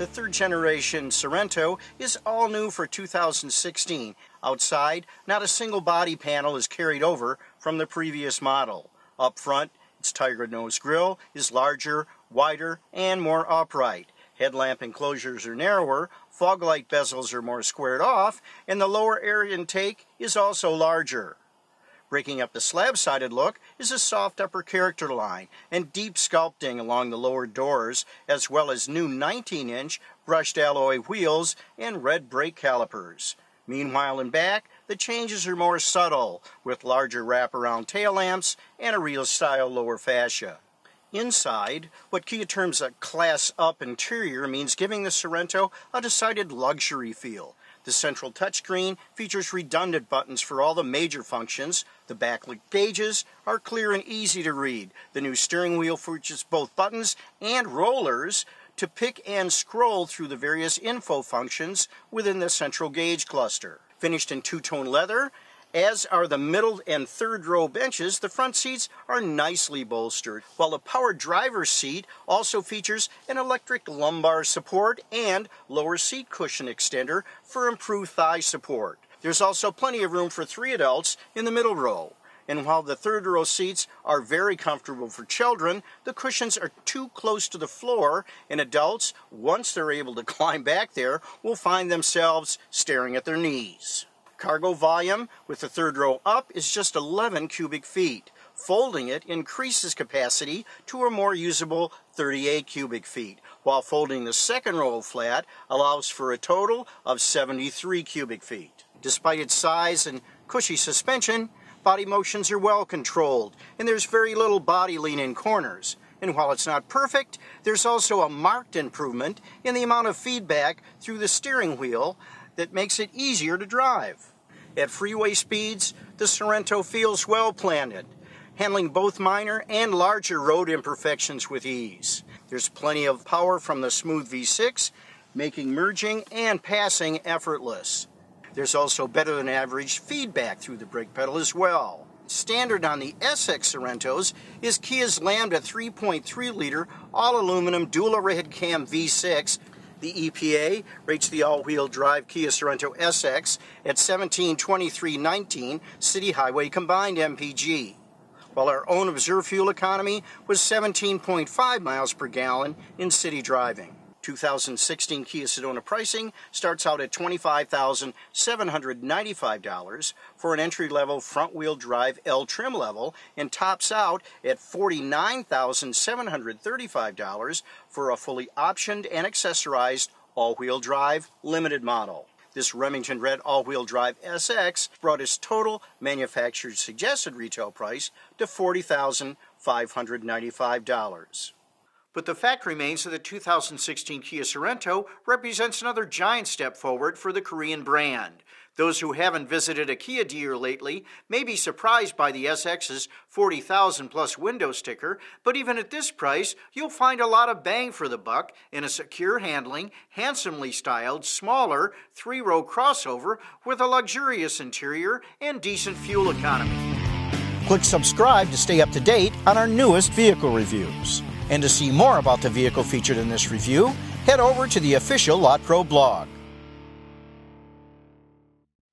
The third generation Sorento is all new for 2016. Outside, not a single body panel is carried over from the previous model. Up front, its tiger nose grille is larger, wider, and more upright. Headlamp enclosures are narrower, fog light bezels are more squared off, and the lower air intake is also larger. Breaking up the slab-sided look is a soft upper character line and deep sculpting along the lower doors, as well as new 19-inch brushed alloy wheels and red brake calipers. Meanwhile, in back, the changes are more subtle, with larger wraparound tail lamps and a real-style lower fascia. Inside, what Kia terms a class-up interior means giving the Sorento a decided luxury feel. The central touchscreen features redundant buttons for all the major functions. The backlit gauges are clear and easy to read. The new steering wheel features both buttons and rollers to pick and scroll through the various info functions within the central gauge cluster. Finished in two-tone leather, as are the middle and third row benches, the front seats are nicely bolstered, while the power driver's seat also features an electric lumbar support and lower seat cushion extender for improved thigh support. There's also plenty of room for 3 adults in the middle row. And while the third row seats are very comfortable for children, the cushions are too close to the floor, and adults, once they're able to climb back there, will find themselves staring at their knees. Cargo volume with the third row up is just 11 cubic feet. Folding it increases capacity to a more usable 38 cubic feet, while folding the second row flat allows for a total of 73 cubic feet. Despite its size and cushy suspension, body motions are well controlled, and there's very little body lean in corners. And while it's not perfect, there's also a marked improvement in the amount of feedback through the steering wheel that makes it easier to drive. At freeway speeds, the Sorento feels well planted, handling both minor and larger road imperfections with ease. There's plenty of power from the smooth V6, making merging and passing effortless. There's also better than average feedback through the brake pedal as well. Standard on the SX Sorentos is Kia's Lambda 3.3-liter all-aluminum dual overhead cam V6. The EPA rates the all-wheel drive Kia Sorento SX at 1723.19 city highway combined MPG, while our own observed fuel economy was 17.5 miles per gallon in city driving. 2016 Kia Sedona pricing starts out at $25,795 for an entry-level front-wheel drive L trim level and tops out at $49,735 for a fully optioned and accessorized all-wheel drive limited model. This Remington Red all-wheel drive SX brought its total manufacturer's suggested retail price to $40,595. But the fact remains that the 2016 Kia Sorento represents another giant step forward for the Korean brand. Those who haven't visited a Kia dealer lately may be surprised by the SX's 40,000 plus window sticker, but even at this price, you'll find a lot of bang for the buck in a secure handling, handsomely styled, smaller, 3-row crossover with a luxurious interior and decent fuel economy. Click subscribe to stay up to date on our newest vehicle reviews. And to see more about the vehicle featured in this review, head over to the official LotPro blog.